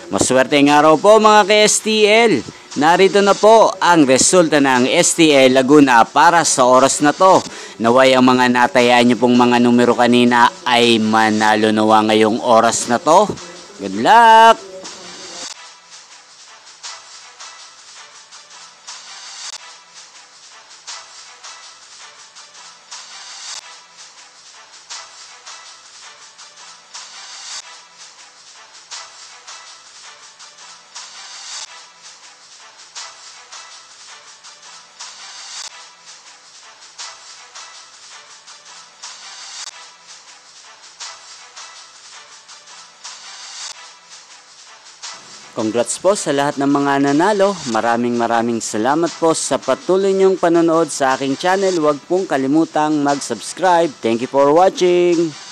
Maswerteng araw po mga ka-STL. Narito na po ang resulta ng STL Laguna para sa oras na to. Naway ang mga natayaan nyo pong mga numero kanina ay manalo nawa ngayong oras na to. Good luck! Congrats po sa lahat ng mga nanalo. Maraming salamat po sa patuloy niyong panonood sa aking channel. Huwag pong kalimutang mag-subscribe. Thank you for watching.